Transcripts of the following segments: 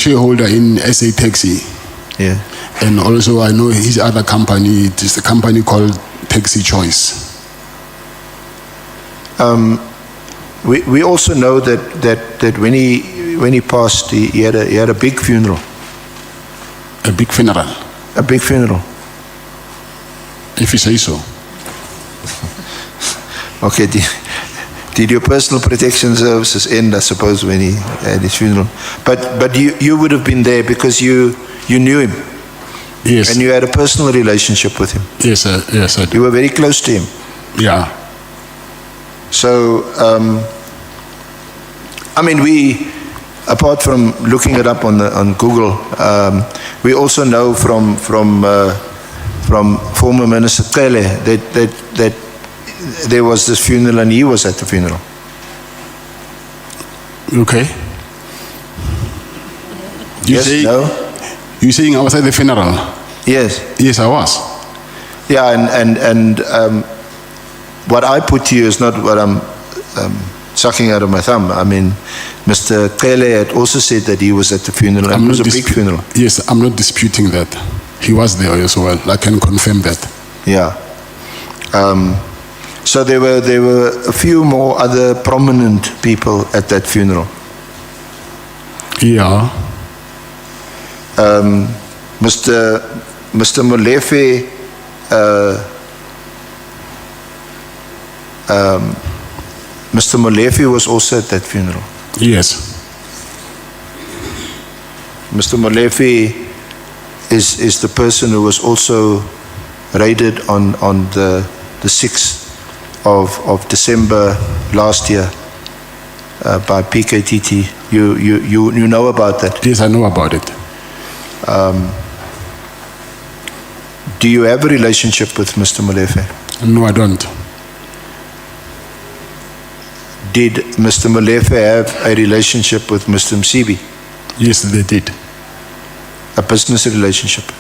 shareholder in SA Taxi. Yeah. And also I know his other company, it is a company called Taxi Choice. We also know that when he passed, he had a big funeral. A big funeral, A big funeral. if you say so. Okay. Did your personal protection services end, I suppose, when he had his funeral? But you would have been there because you knew him. Yes. And you had a personal relationship with him. Yes, yes, I do. You were very close to him. Yeah. So, I mean, we, apart from looking it up on Google, we also know from former Minister Cele that there was this funeral and he was at the funeral. Okay. You saying I was at the funeral? Yes. Yes, I was. Yeah, and what I put to you is not what I'm sucking out of my thumb. I mean, Mr. Cele had also said that he was at the funeral, and it was a big funeral. Yes, I'm not disputing that. He was there as well. I can confirm that. Yeah. So there were a few more other prominent people at that funeral. Yeah. Mr. Molefe, Mr. Molefe was also at that funeral. Yes. Mr. Molefe is the person who was also raided on the 6th of December last year by PKTT. You know about that? Yes, I know about it. Do you have a relationship with Mr. Molefe? No, I don't. Did Mr. Molefe have a relationship with Mr. Msibi? Yes, they did. A business relationship?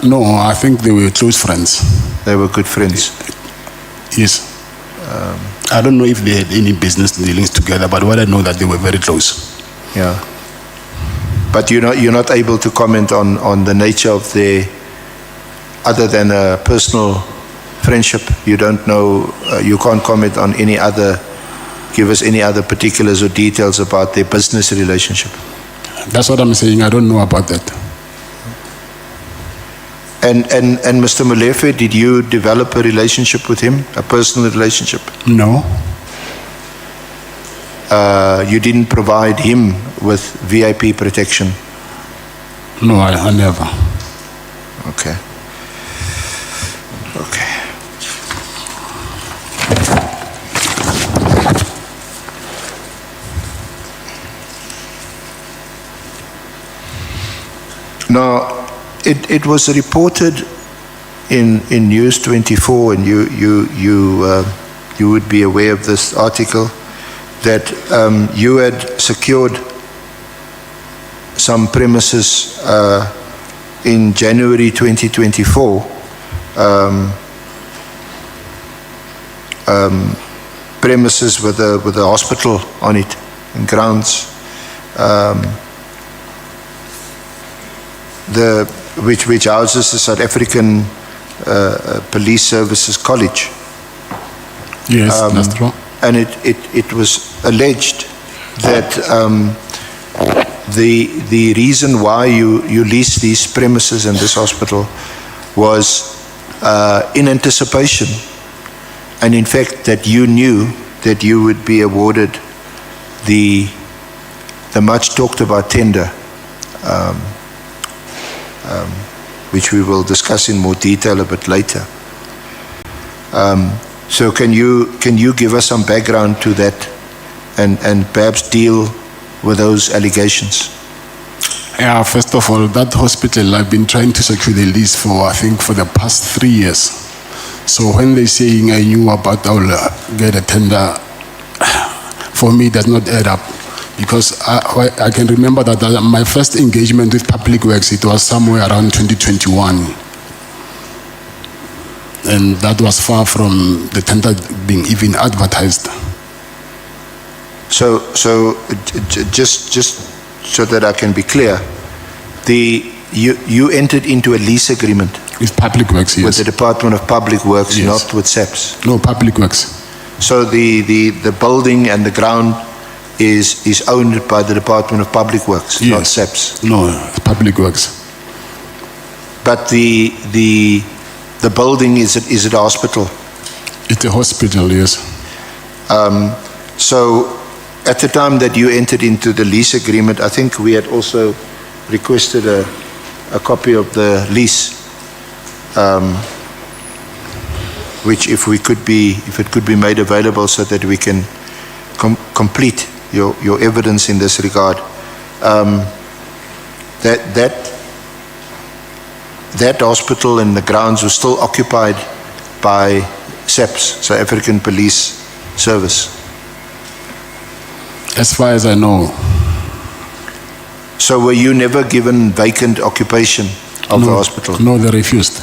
No, I think they were close friends. They were good friends? Yes. I don't know if they had any business dealings together, but what I know that they were very close. Yeah. But you're not able to comment on the nature of their, other than a personal friendship. You don't know, you can't comment on any other, give us any other particulars or details about their business relationship. That's what I'm saying. I don't know about that. And Mr. Molefe, did you develop a relationship with him, a personal relationship? No. You didn't provide him with VIP protection? No, I never. Okay. Okay. Now, it was reported in News 24, and you would be aware of this article, that you had secured some premises in January 2024, premises with a hospital on it, and grounds, which houses the South African Police Services College. Yes, that's true. And it was alleged that the reason why you leased these premises and this hospital was in anticipation, and in fact that you knew that you would be awarded the much talked about tender, which we will discuss in more detail a bit later. So can you give us some background to that, and perhaps deal with those allegations? Yeah, first of all, that hospital, I've been trying to secure the lease for the past 3 years. So when they're saying I knew about I will get a tender, for me it does not add up. Because I can remember that my first engagement with Public Works, it was somewhere around 2021. And that was far from the tender being even advertised. So just so that I can be clear, you entered into a lease agreement With Public Works, yes. with the Department of Public Works, Yes. not with SAPS. No, Public Works. So the building and the ground is owned by the Department of Public Works, not Yes. SAPS. No, it's Public Works. But the building is at a hospital. It's a hospital, yes. So at the time that you entered into the lease agreement, I think we had also requested a copy of the lease, which if it could be made available so that we can complete your evidence in this regard. That hospital and the grounds were still occupied by SAPS, South African Police Service. As far as I know, So were you never given vacant occupation of the hospital? no, they refused.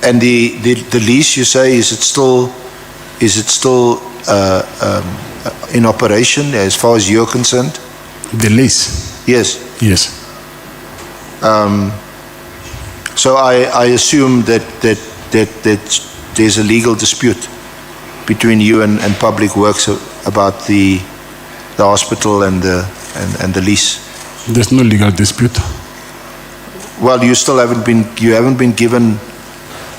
And the lease, you say, is it still in operation as far as you're concerned? The lease, Yes. yes. So I assume that there's a legal dispute between you and Public Works about the hospital and the lease. There's no legal dispute. Well, you haven't been given.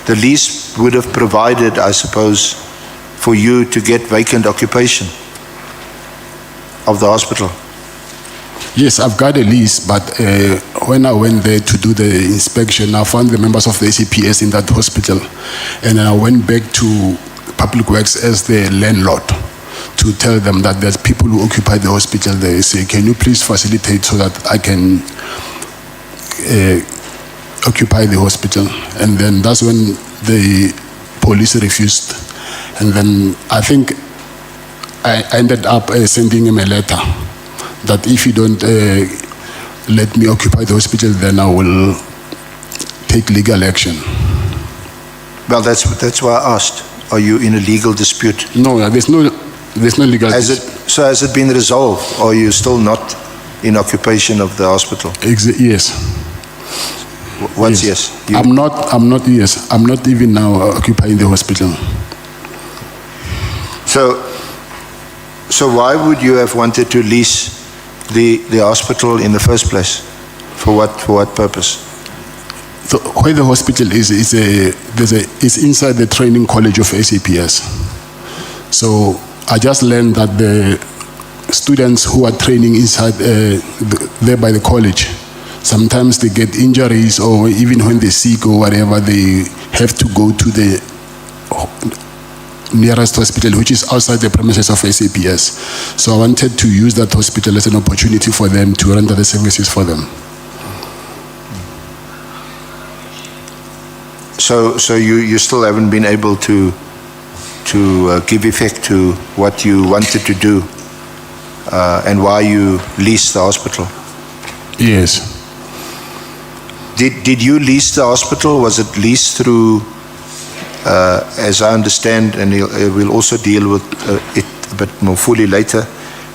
The lease would have provided, I suppose, for you to get vacant occupation of the hospital. Yes, I've got a lease, but when I went there to do the inspection, I found the members of the ACPS in that hospital, and then I went back to Public Works as the landlord to tell them that there's people who occupy the hospital. They say, can you please facilitate so that I can occupy the hospital? And then that's when the police refused. And then I think I ended up sending him a letter that if you don't let me occupy the hospital, then I will take legal action. Well, that's why I asked. Are you in a legal dispute? No, there's no legal dispute. So has it been resolved, or are you still not in occupation of the hospital? Yes. What's yes? I'm not even now occupying the hospital. So why would you have wanted to lease the hospital in the first place? For what purpose? So where the hospital is inside the training college of ACPS. So I just learned that the students who are training inside there by the college, sometimes they get injuries, or even when they're sick or whatever, they have to go to the nearest hospital, which is outside the premises of ACPS. So I wanted to use that hospital as an opportunity for them to render the services for them. So you still haven't been able to give effect to what you wanted to do and why you leased the hospital? Yes. Did you lease the hospital? Was it leased through, as I understand, and we'll also deal with it a bit more fully later,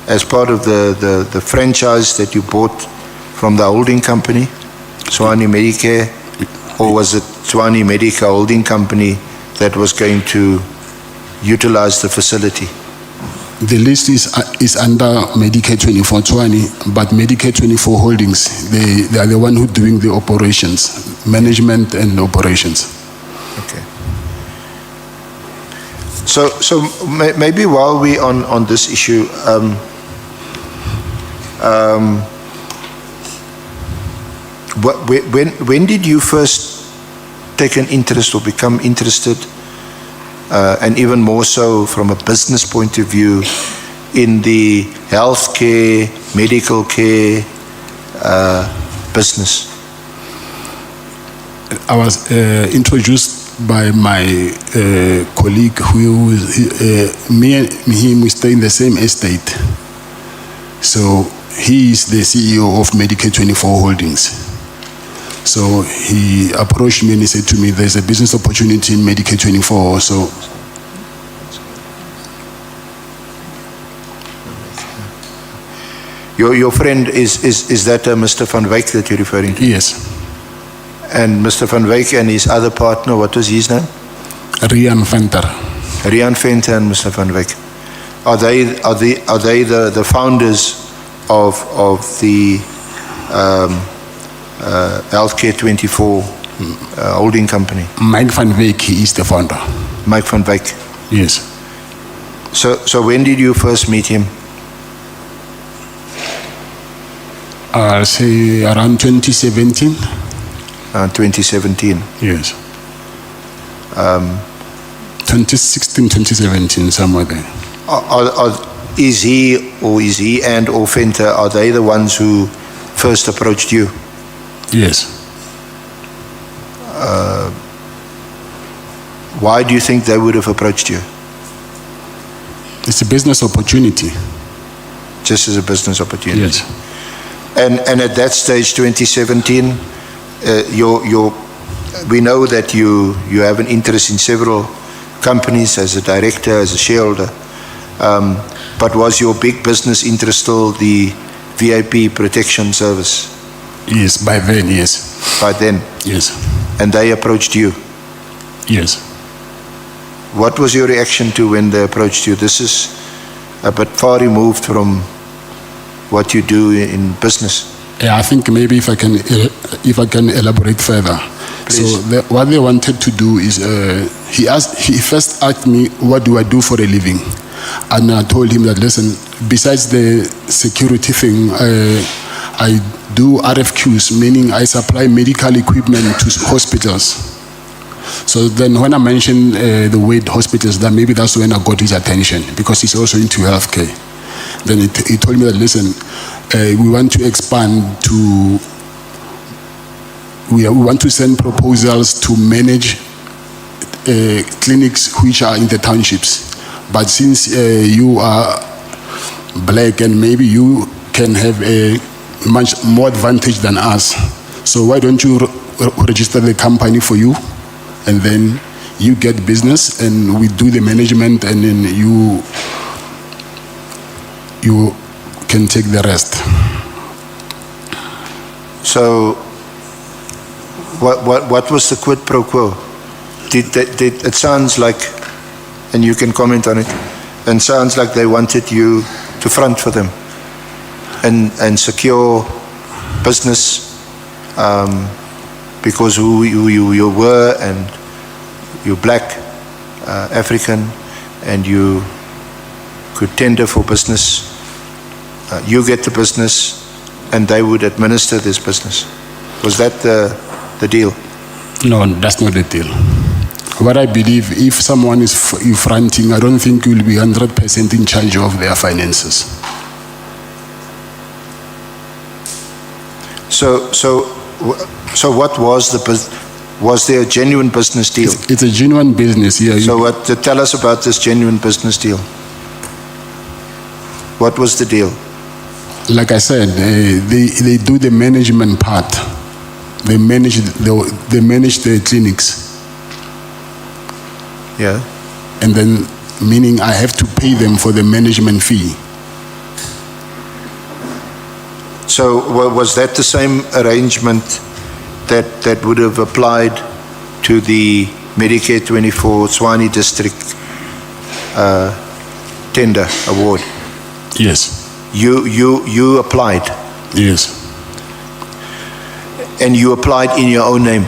as part of the franchise that you bought from the holding company, Tshwane Medicare, or was it Tshwane Medica Holding Company that was going to utilize the facility? The list is under Medicare 24 Tshwane, but Medicare 24 Holdings, they are the one who doing the operations, management and operations. Okay. So maybe while we on this issue, when did you first take an interest or become interested, and even more so from a business point of view, in the healthcare, medical care business? I was introduced by my colleague who me and him, we stay in the same estate. So he is the CEO of Medicare 24 Holdings. So he approached me and he said to me, there's a business opportunity in Medicare 24. So Your friend, is that Mr. Van Wyk that you're referring to? Yes. And Mr. Van Wyk and his other partner, what was his name? Rian Venter. Rian Venter and Mr. Van Wyk. Are they the founders of the Healthcare 24 holding company? Mike Van Wyk, he is the founder. Mike Van Wyk. Yes. So when did you first meet him? I'll say around 2017. 2017. Yes. 2016, 2017, somewhere there. Is he and or Venter, are they the ones who first approached you? Yes. Why do you think they would have approached you? It's a business opportunity. Just as a business opportunity? Yes. And at that stage, 2017, we know that you have an interest in several companies as a director, as a shareholder. But was your big business interest still the VIP protection service? Yes, by then, yes. By then? Yes. And they approached you? Yes. What was your reaction to when they approached you? This is a bit far removed from what you do in business. Yeah, I think maybe if I can elaborate further. Please. So what they wanted to do is he first asked me, what do I do for a living? And I told him that, listen, besides the security thing, I do RFQs, meaning I supply medical equipment to hospitals. So then when I mentioned the word hospitals, that maybe that's when I got his attention, because he's also into healthcare. Then he told me that, listen, we want to expand to, we want to send proposals to manage clinics which are in the townships. But since you are black and maybe you can have a much more advantage than us, so why don't you register the company for you, and then you get business and we do the management, and then you can take the rest. So what was the quid pro quo? It sounds like, and you can comment on it, and sounds like they wanted you to front for them and secure business because who you were, and you're black, African, and you could tender for business. You get the business and they would administer this business. Was that the deal? No, that's not the deal. What I believe, if someone is fronting, I don't think you'll be 100% in charge of their finances. So what was the business? Was there a genuine business deal? It's a genuine business, yeah. So tell us about this genuine business deal. What was the deal? Like I said, they do the management part. They manage the clinics. Yeah. And then, meaning I have to pay them for the management fee. So was that the same arrangement that would have applied to the Medicare 24 Tshwane District tender award? Yes. You applied? Yes. And you applied in your own name?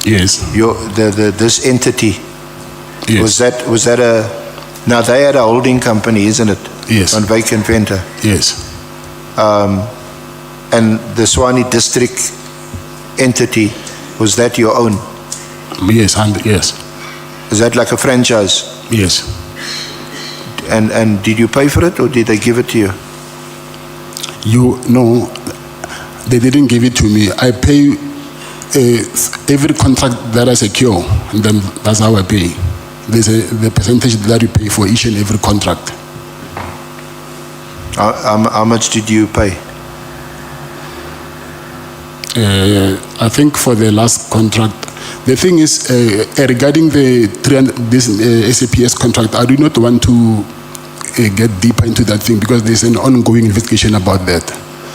Yes. This entity? Yes. Was that a, now they had a holding company, isn't it? Yes. On Wyk and Venter. Yes. And the Tshwane District entity, was that your own? Yes, and yes. Is that like a franchise? Yes. And did you pay for it, or did they give it to you? No, they didn't give it to me. I pay every contract that I secure, and then that's how I pay. There's the percentage that you pay for each and every contract. How much did you pay? I think for the last contract, the thing is, regarding this SAPS contract, I do not want to get deeper into that thing because there's an ongoing investigation about that.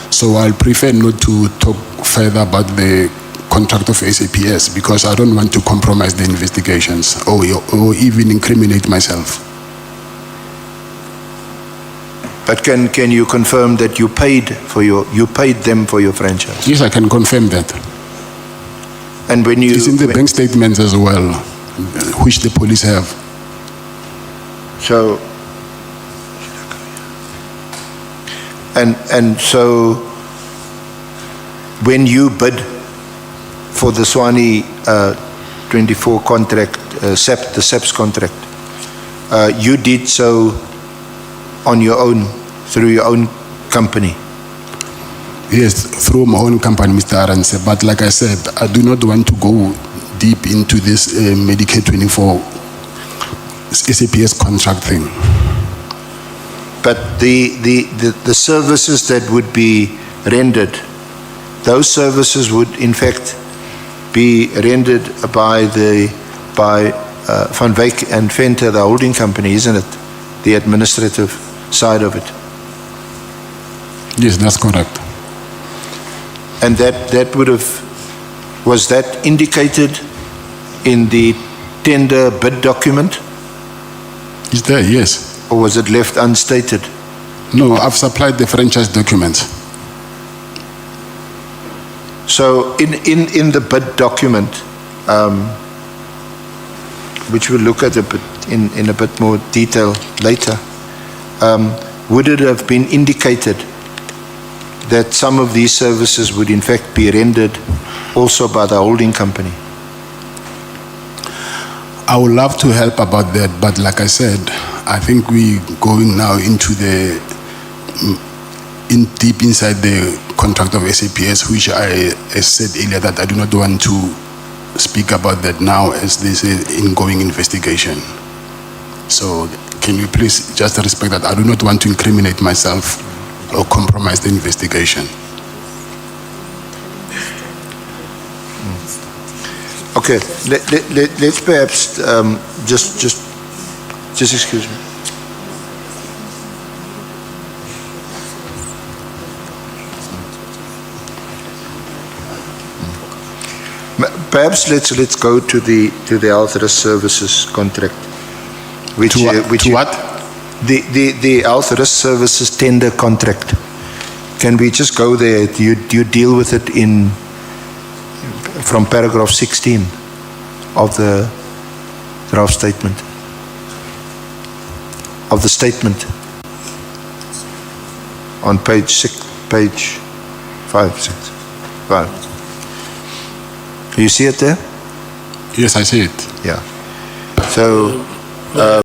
So I'll prefer not to talk further about the contract of SAPS because I don't want to compromise the investigations or even incriminate myself. But can you confirm that you paid them for your franchise? Yes, I can confirm that. And when you It's in the bank statements as well, which the police have. So and so when you bid for the Swanee 24 contract, the SAPS contract, you did so on your own, through your own company? Yes, through my own company, Mr. Arance. But like I said, I do not want to go deep into this Medicare 24 SAPS contract thing. But the services that would be rendered, those services would in fact be rendered by Van Wyk and Venter, the holding company, isn't it? The administrative side of it. Yes, that's correct. And that would have, was that indicated in the tender bid document? Is there? Yes. Or was it left unstated? No, I've supplied the franchise documents. So in the bid document, which we'll look at in a bit more detail later, would it have been indicated that some of these services would in fact be rendered also by the holding company? I would love to help about that, but like I said, I think we're going now into the deep inside the contract of SAPS, which I said earlier that I do not want to speak about that now as this is an ongoing investigation. So can you please just respect that? I do not want to incriminate myself or compromise the investigation. Okay, let's perhaps just excuse me. Perhaps let's go to the health risk services contract, which what? The health risk services tender contract. Can we just go there? You deal with it from paragraph 16 of the draft statement, of the statement on page 5. You see it there? Yes, I see it. Yeah. So